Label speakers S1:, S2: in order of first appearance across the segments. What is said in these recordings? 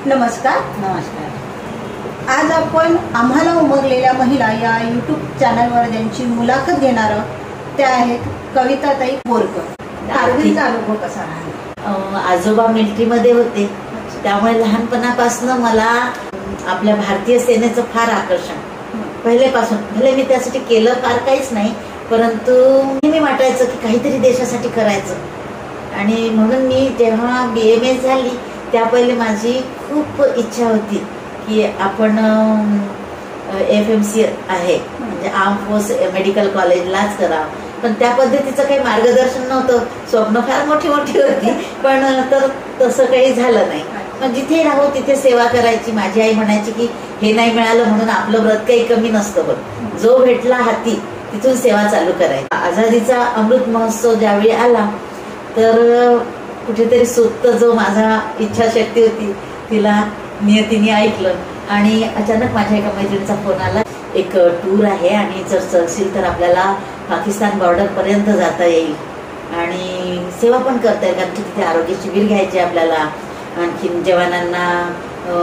S1: नमस्कार. आज आपण आम्हाला उमगलेल्या महिला या यूट्यूब चॅनलवर ज्यांची मुलाखत घेणार आहोत त्या आहेत कविताताई बोरकर. कारगिलचा अनुभव कसा राहिला?
S2: आजोबा मिलिटरीमध्ये होते, त्यामुळे लहानपणापासून मला आपल्या भारतीय सेनेचं फार आकर्षण पहिलेपासून. भले मी त्यासाठी केलं फार काहीच नाही, परंतु नेहमी वाटायचं की काहीतरी देशासाठी करायचं. आणि म्हणून मी जेव्हा BMS झाली त्या पहिले माझी खूप इच्छा होती की आपण FMC आहे म्हणजे आर्म फोर्स मेडिकल कॉलेजलाच करावं. पण त्या पद्धतीचं काही मार्गदर्शन नव्हतं. स्वप्न फार मोठी मोठी होती, पण तर तसं काही झालं नाही. पण जिथे राहू तिथे सेवा करायची. माझी आई म्हणायची की हे नाही मिळालं म्हणून आपलं व्रत काही कमी नसतं, पण जो भेटला हाती तिथून सेवा चालू करायची. आझादीचा अमृत महोत्सव ज्यावेळी आला तर कुठेतरी सुप्त जो माझा इच्छाशक्ती होती तिला नियतीने ऐकलं आणि अचानक माझ्या एका मैत्रिणीचा फोन आला, एक टूर आहे आणि जर चलशील तर आपल्याला पाकिस्तान बॉर्डर पर्यंत जाता येईल आणि सेवा पण करता येईल, कारण की तिथे आरोग्य शिबिर घ्यायचे आपल्याला. आणखीन जवानांना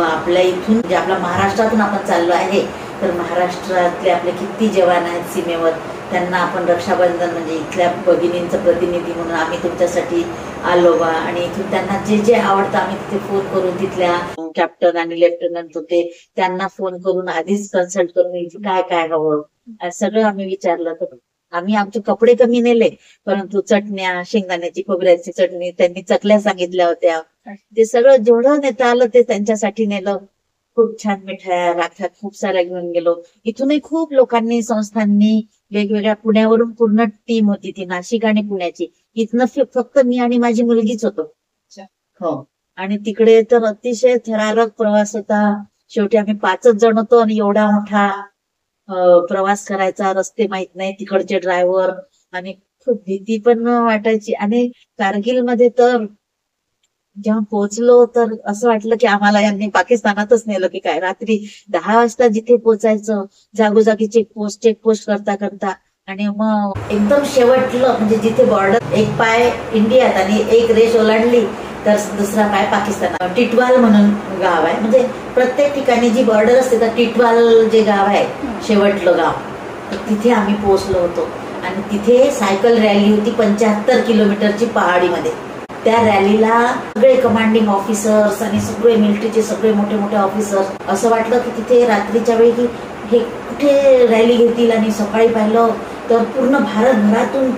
S2: आपल्या इथून म्हणजे आपल्या महाराष्ट्रातून आपण चाललो आहे तर महाराष्ट्रातले आपले किती जवान आहेत सीमेवर, त्यांना आपण रक्षाबंधन म्हणजे इथल्या भगिनींचं प्रतिनिधी म्हणून आम्ही तुमच्यासाठी आलो बा. आणि इथून त्यांना जे जे आवडतं आम्ही तिथे फोन करून तिथल्या कॅप्टन आणि लेफ्टनंट होते त्यांना फोन करून आधीच कन्सल्ट करून काय काय हवं सगळं आम्ही विचारलं. तर आम्ही आमचे कपडे कमी नेले, परंतु चटण्या, शेंगदाण्याची खोबऱ्याची चटणी, त्यांनी चकल्या सांगितल्या होत्या, ते सगळं जेवढं नेता आलं ते त्यांच्यासाठी नेलं. खूप छान मिठाया, राख्या खूप साऱ्या घेऊन गेलो. इथूनही खूप लोकांनी, संस्थांनी वेगवेगळ्या, पुण्यावरून पूर्ण टीम होती ती, नाशिक आणि पुण्याची. इथनं फक्त मी आणि माझी मुलगीच होतो. हो. आणि तिकडे तर अतिशय थरारक प्रवास होता. शेवटी आम्ही 5च जण होतो आणि एवढा मोठा प्रवास करायचा, रस्ते माहित नाही, तिकडचे ड्रायव्हर, आणि खूप भीती पण वाटायची. आणि कारगिलमध्ये तर जेव्हा पोहोचलो तर असं वाटलं की आम्हाला यांनी पाकिस्तानातच नेलं की काय. रात्री 10 वाजता जिथे पोहोचायचं, जागोजागी चेकपोस्ट करता करता, आणि मग एकदम शेवटलं म्हणजे जिथे बॉर्डर, एक पाय इंडियात आणि एक रेष ओलांडली तर दुसरा पाय पाकिस्तान. टिटवाल म्हणून गाव आहे, म्हणजे प्रत्येक ठिकाणी जी बॉर्डर असते तर टिटवाल जे गाव आहे शेवटलं गाव, तर तिथे आम्ही पोहोचलो होतो. आणि तिथे सायकल रॅली होती 75 किलोमीटरची पहाडीमध्ये. त्या रॅलीला सगळे कमांडिंग ऑफिसर्स आणि सगळे मिलिटरीचे सगळे मोठे मोठे ऑफिसर. असं वाटलं की तिथे रात्रीच्या वेळी की हे कुठे रॅली घेतील. आणि सकाळी पाहिलं तर पूर्ण भारतभरातून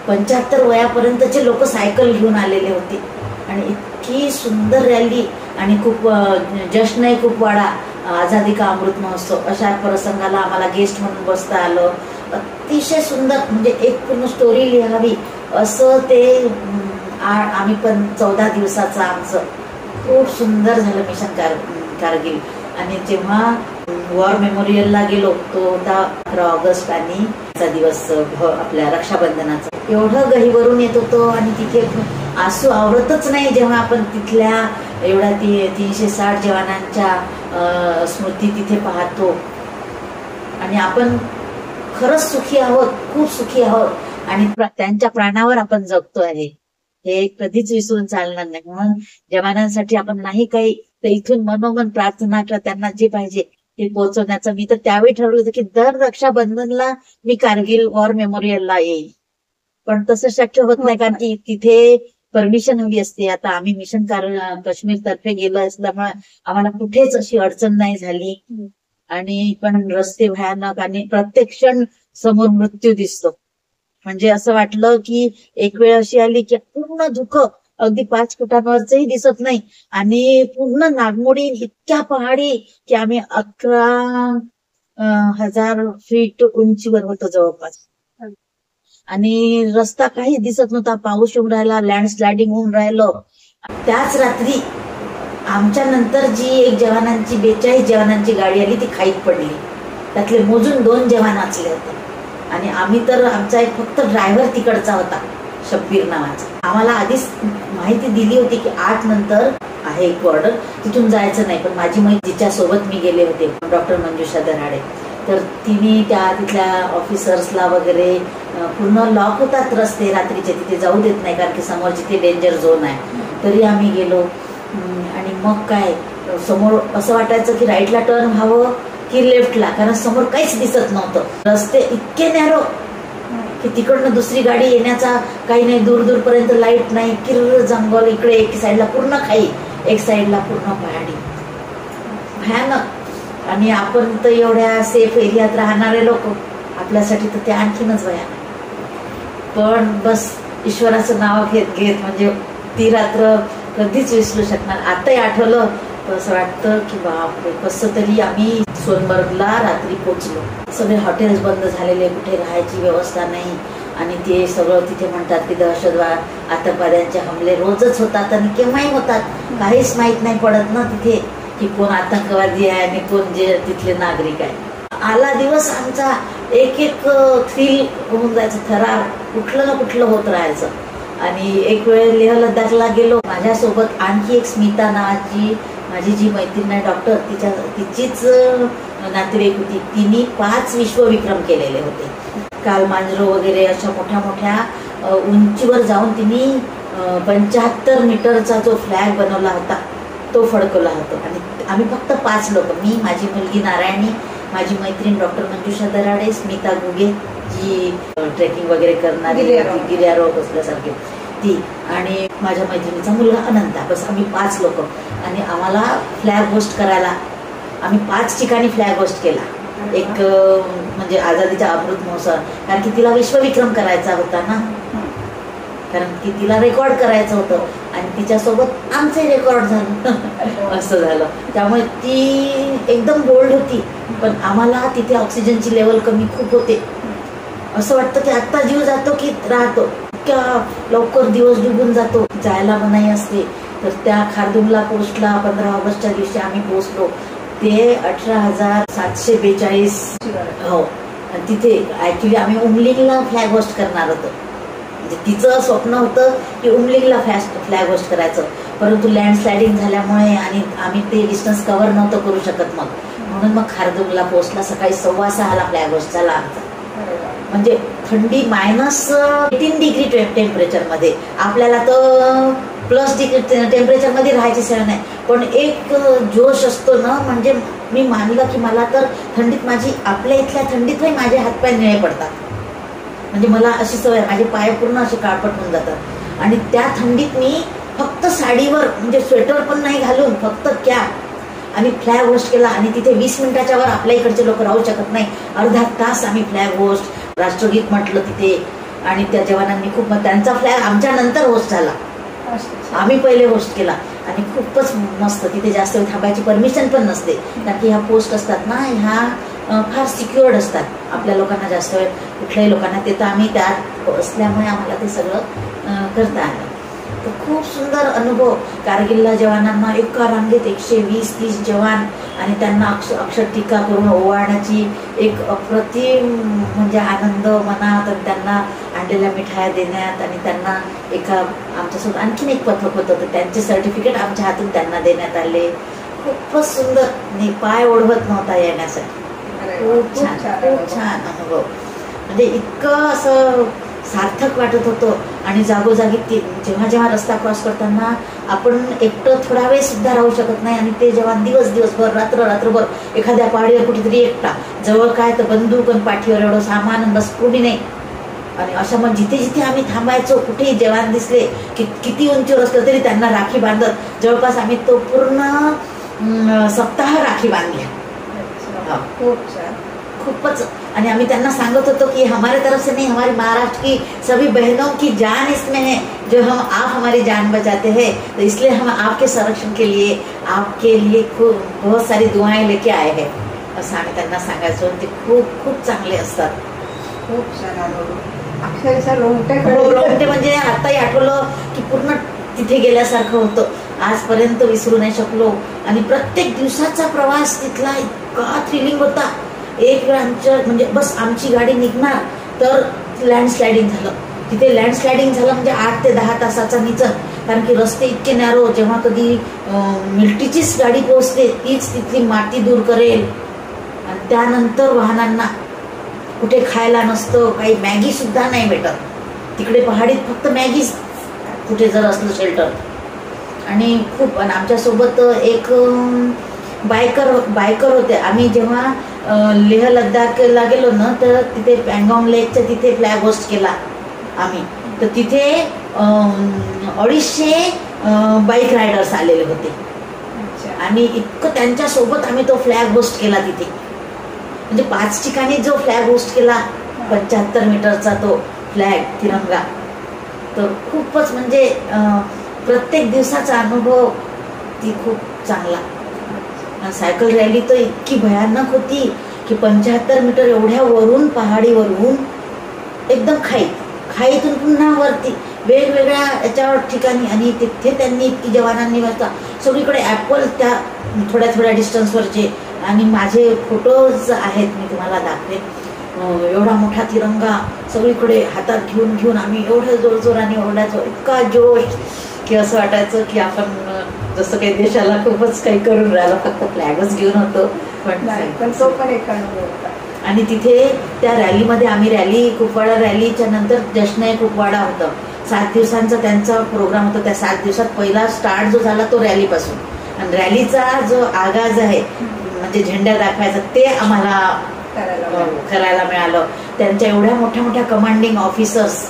S2: 75 वयापर्यंतचे लोक सायकल घेऊन आलेले होते. आणि इतकी सुंदर रॅली आणि खूप जश्नही खूप वाढा, आझादी का अमृत महोत्सव अशा प्रसंगाला आम्हाला गेस्ट म्हणून बसता आलं. अतिशय सुंदर, म्हणजे एक पूर्ण स्टोरी लिहावी असं ते. आम्ही पण 14 दिवसाचं आमचं खूप सुंदर झालं मिशन कारगिल. आणि जेव्हा वॉर मेमोरियलला गेलो तो होता 11 ऑगस्ट आणि दिवस आपल्या रक्षाबंधनाचा. एवढं गहिवरून येत होतो आणि तिथे आसू आवरतच नाही जेव्हा आपण तिथल्या एवढ्या 360 जवानांच्या स्मृती तिथे पाहतो. आणि आपण खरंच सुखी आहोत, खूप सुखी आहोत, आणि त्यांच्या प्राणावर आपण जगतो आहे हे कधीच विसरून चालणार नाही. म्हणून जवानांसाठी आपण नाही काही तर इथून मनोमन प्रार्थना कर, त्यांना जे पाहिजे ते पोहोचवण्याचं. मी तर त्यावेळी ठरवलं होतं की दर रक्षाबंधनला मी कारगिल वॉर मेमोरियलला येईल, पण तसं शक्य होत नाही कारण की तिथे परमिशन हवी असते. आता आम्ही मिशन काश्मीर तर्फे गेलो असल्यामुळे आम्हाला कुठेच अशी अडचण नाही झाली. आणि पण रस्ते भयानक आणि प्रत्येक क्षण समोर मृत्यू दिसतो. म्हणजे असं वाटलं की एक वेळ अशी आली की पूर्ण धुकं, अगदी 5 फुटांवरचंही दिसत नाही, आणि पूर्ण नागमोडी इतक्या पहाडी की आम्ही 11,000 फीट उंचीवर होतो जवळपास. आणि रस्ता काही दिसत नव्हता, पाऊस येऊन राहिला, लँडस्लायडिंग होऊन राहिलं. त्याच रात्री आमच्या नंतर जी एक 42 जवानांची गाडी आली ती खाईत पडली. त्यातले मोजून 2 जवान वाचले होते. आणि आम्ही तर, आमचा एक फक्त ड्रायव्हर तिकडचा होता, शब्बीर नावाचा. आम्हाला आधीच माहिती दिली होती की 8 नंतर आहे एक बॉर्डर, तिथून जायचं नाही. पण माझी मैत्रीण जिच्या सोबत मी गेले होते, डॉक्टर मंजुषा दराडे, तर तिने तिथल्या ऑफिसर्सला वगैरे पूर्ण लॉक होतात रस्ते रात्रीचे, तिथे जाऊ देत नाही कारण की समोर जिथे डेंजर झोन आहे. तरी आम्ही गेलो. आणि मग काय समोर असं वाटायचं की राईटला टर्न व्हावं की लेफ्टला, कारण समोर काहीच दिसत नव्हतं. रस्ते इतके नॅरो की तिकडनं दुसरी गाडी येण्याचा काही नाही, दूर दूरपर्यंत लाईट नाही, किर्र जंगल, इकडे एक साईडला पूर्ण खाई, एक साईडला पूर्ण पहाडी, भयानक. आणि आपण तर एवढ्या सेफ एरियात राहणारे लोक, आपल्यासाठी तर ते आणखीनच भयानक. पण बस ईश्वराचं नाव घेत घेत म्हणजे ती रात्र कधीच विसरू शकणार. आताही आठवलं तर असं वाटतं की बापरे, कसं तरी आम्ही सोनबर्गला रात्री पोचलो. सगळे हॉटेल्स बंद झालेले, कुठे राहायची व्यवस्था नाही. आणि ते सगळं तिथे म्हणतात की दहशतवाद, आतंकवाद्यांचे हमले रोजच होतात आणि केव्हाही होतात, काहीच माहीत नाही पडत ना तिथे की कोण आतंकवादी आहे आणि कोण जे तिथले नागरिक आहे. आला दिवस आमचा एक एक थ्रिल होऊन जायचं, थरार कुठलं ना कुठलं होत राहायचं. आणि एक वेळ लेह लडाखला गेलो, माझ्यासोबत आणखी एक स्मिता नावाची माझी जी मैत्रीण आहे डॉक्टर, तिचीच नातेवाईक होती. तिने 5 विश्वविक्रम केलेले होते. कालमांजरो वगैरे अशा मोठ्या मोठ्या उंचीवर जाऊन तिने 75 मीटरचा जो फ्लॅग बनवला होता तो फडकवला होता. आणि आम्ही फक्त 5 लोक, मी, माझी मुलगी नारायणी, माझी मैत्रीण डॉक्टर मंजुषा दराडे, स्मिता गुगे जी ट्रेकिंग वगैरे करणारी गिर्यारोहक असल्यासारखी ती, आणि माझ्या मैत्रिणीचा मुलगा अनंता. बस आम्ही 5 लोक. आणि आम्हाला फ्लॅग होस्ट करायला आम्ही 5 ठिकाणी फ्लॅग होस्ट केला. एक म्हणजे आझादीचा अमृत महोत्सव, कारण की तिला विश्वविक्रम करायचा होता ना, कारण की तिला रेकॉर्ड करायचं होतं आणि तिच्यासोबत आमचे रेकॉर्ड झालं असं झालं. त्यामुळे ती एकदम बोल्ड होती. पण आम्हाला तिथे ऑक्सिजनची लेवल कमी खूप होते. असं वाटतं की आत्ता जीव जातो की राहतो, इतक्या लवकर दिवस डुबून जातो. जायला मनाई असते. तर त्या खारदुंगला पोस्टला 15 ऑगस्टच्या दिवशी आम्ही पोहोचलो. ते 18,742 हो. आणि तिथे ऍक्च्युली आम्ही उमलिंगला फ्लॅग होस्ट करणार होतो. म्हणजे तिचं स्वप्न होतं की उमलिंगला फ्लॅग होस्ट करायचं, परंतु लँडस्लायडिंग झाल्यामुळे आणि आम्ही ते डिस्टन्स कव्हर नव्हतं करू शकत. म्हणून मग खारदुंगला पोहोचला. सकाळी 6:15 फ्लॅग होस्ट झाला आमचा. म्हणजे थंडी -18 डिग्री टेम्परेचरमध्ये, आपल्याला तर प्लस डिग्री टेम्परेचरमध्ये राहायची सवय नाही. पण एक जोश असतो ना, म्हणजे मी मानलं की मला तर थंडीत आपल्या इथल्या थंडीतही माझे हातपाय निळे पडतात. म्हणजे मला अशी सवय, माझे पाय पूर्ण असे काळपट होऊन जातात. आणि त्या थंडीत मी फक्त साडीवर, म्हणजे स्वेटर पण नाही घालून, फक्त कॅप आणि फ्लॅग होस्ट केला. आणि तिथे 20 मिनिटाच्या वर आपल्या इकडचे लोक राहू शकत नाही. अर्धा तास आम्ही फ्लॅग होस्ट, राष्ट्रगीत म्हटलं तिथे. आणि त्या जवानांनी खूप, त्यांचा फ्लॅग आमच्या नंतर होस्ट झाला, आम्ही पहिले होस्ट केला. आणि खूपच मस्त. तिथे जास्त वेळ थांबायची परमिशन पण नसते, कारण की ह्या पोस्ट असतात ना, ह्या फार सिक्युअर्ड असतात. आपल्या लोकांना जास्त वेळ, कुठल्याही लोकांना, ते तर आम्ही त्यात असल्यामुळे आम्हाला ते सगळं करता आलं. तर खूप सुंदर अनुभव. कारगिलला जवानांना एका रांगेत 120-130 जवान, आणि त्यांना अक्षर टीका करून ओवाळण्याची एक अप्रतिम म्हणजे आनंद मनात. आणि त्यांना आणलेल्या मिठाया देण्यात, आणि त्यांना आमच्यासोबत आणखीन एक पथक होतं, तर त्यांचे सर्टिफिकेट आमच्या हातून त्यांना देण्यात आले. खूपच सुंदर. पाय ओढवत नव्हता येण्यासाठी. खूप छान अनुभव. म्हणजे इतकं असं सार्थक वाटत होतं. आणि जागोजागी जेव्हा जेव्हा रस्ता क्रॉस करताना आपण एकटं थोडा वेळ सुद्धा राहू शकत नाही. आणि ते जेव्हा दिवसभर रात्रभर एखाद्या पहाडीवर कुठेतरी एकटा, जवळ काय तर बंदूक आणि पाठीवर एवढं सामान, बस कोणी नाही. आणि अशा मग जिथे जिथे आम्ही थांबायचो, कुठेही जवान दिसले की किती उंचीवर असलं तरी त्यांना राखी बांधत, जवळपास आम्ही तो पूर्ण सप्ताह राखी बांधल्या. खूपच. आणि आम्ही त्यांना सांगत होतो की हमारे तरफ से नहीं, हमारे महाराष्ट्र की सभी बहनों की जान इसमें है, जो आप हमारी जान बचाते हैं, तो इसलिए हम आपके संरक्षण के लिए, आपके लिए खूप बहुत सारी दुआएं लेके आए हैं, असं आम्ही त्यांना सांगायचो. ते खूप खूप चांगले असतात.
S1: खूप छान. अक्षरशः रोंगटे
S2: म्हणजे आताही आठवलं की पूर्ण तिथे गेल्यासारखं होतं. आजपर्यंत विसरू नाही शकलो. आणि प्रत्येक दिवसाचा प्रवास तिथला इतका थ्रिलिंग होता. एक वेळ म्हणजे बस आमची गाडी निघणार तर लँडस्लायडिंग झालं. तिथे लँडस्लायडिंग झालं म्हणजे 8 ते 10 तासाचा निचर, कारण की रस्ते इतके नॅरो. जेव्हा कधी मिल्टीचीच गाडी पोहोचते, तीच तिथली माती दूर करेल. आणि त्यानंतर वाहनांना कुठे खायला नसतं, काही मॅगी सुद्धा नाही भेटत तिकडे पहाडीत, फक्त मॅगीच कुठे जर असलं शेल्टर. आणि खूप. आणि आमच्यासोबत एक बायकर होते. आम्ही जेव्हा लेह लद्दाखला गेलो ना, तर तिथे पँगॉंग लेकच्या तिथे फ्लॅग होस्ट केला आम्ही. तर तिथे 250 बाईक रायडर्स आलेले होते आणि इतकं त्यांच्यासोबत आम्ही तो फ्लॅग होस्ट केला तिथे. म्हणजे 5 ठिकाणी जो फ्लॅग होस्ट केला, 75 मीटरचा तो फ्लॅग तिरंगा. तर खूपच म्हणजे प्रत्येक दिवसाचा अनुभव ती खूप चांगला. सायकल रॅली तर इतकी भयानक होती की 75 मीटर एवढ्या वरून, पहाडीवरून एकदम खाईतून पुन्हा वरती वेगवेगळ्या याच्यावर ठिकाणी. आणि तिथे त्यांनी इतकी जवानांनी वाजता सगळीकडे ॲपल त्या थोड्या डिस्टन्सवरचे. आणि माझे फोटोज आहेत, मी तुम्हाला दाखवेन. एवढा मोठा तिरंगा सगळीकडे हातात घेऊन आम्ही एवढ्या जोरजोराने ओरडायचो, इतका जोश की असं वाटायचं की आपण जसं काही देशाला खूपच काही करून राहिलो, फक्त फ्लॅगच घेऊन होतो.
S1: पण तो पण एक अनुभव होता.
S2: आणि तिथे त्या रॅलीमध्ये आम्ही कुपवाडा रॅलीच्या नंतर जश्न कुपवाडा होतं. 7 दिवसांचा त्यांचा प्रोग्राम होता. त्या 7 दिवसात पहिला स्टार्ट जो झाला तो रॅलीपासून. आणि रॅलीचा जो आगाज आहे म्हणजे झेंडा दाखवायचा, ते आम्हाला करायला मिळालं. त्यांच्या एवढ्या मोठ्या कमांडिंग ऑफिसर्स,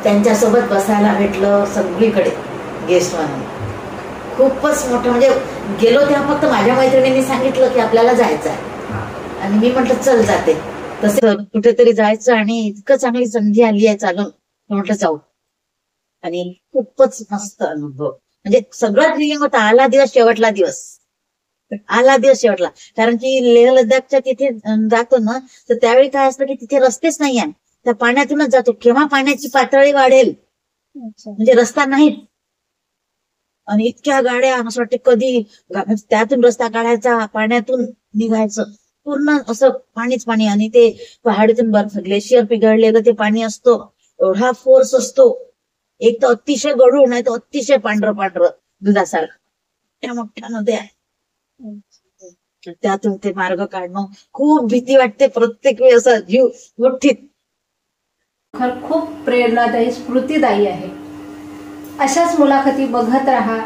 S2: त्यांच्यासोबत बसायला भेटलं सगळीकडे गेस्ट म्हणून. खूपच मोठं. म्हणजे गेलो तेव्हा फक्त माझ्या मैत्रिणींनी सांगितलं की आपल्याला जायचं आहे, आणि मी म्हटलं चल जाते. तसं कुठेतरी जायचं आणि इतकं चांगली संधी आली आहे चालून, म्हटलं जाऊ. आणि खूपच मस्त अनुभव. म्हणजे सगळं थ्रिलिंग होता. आला दिवस शेवटला. कारण की लेह लद्दाखच्या तिथे जातो ना, तर त्यावेळी काय असतं की तिथे रस्तेच नाही आहे, त्या पाण्यातूनच जातो. केव्हा पाण्याची पातळी वाढेल म्हणजे रस्ता नाही. आणि इतक्या गाड्या, असं वाटते कधी त्यातून रस्ता काढायचा, पाण्यातून निघायचं, पूर्ण असं पाणी. आणि ते पहाडीतून बर्फ, ग्लेशियर पिघळलेलं ते पाणी असतो, एवढा फोर्स असतो. एक तर अतिशय गढूळ, नाही तर अतिशय पांढरं दुधासारखं. त्या मोठ्या नद्या, त्यातून ते मार्ग काढणं खूप भीती वाटते प्रत्येक वेळी, असं जीव मुठीत.
S1: खूप प्रेरणादायी, स्फूर्तिदायी आहे. अशाच मुलाखती बघत राहा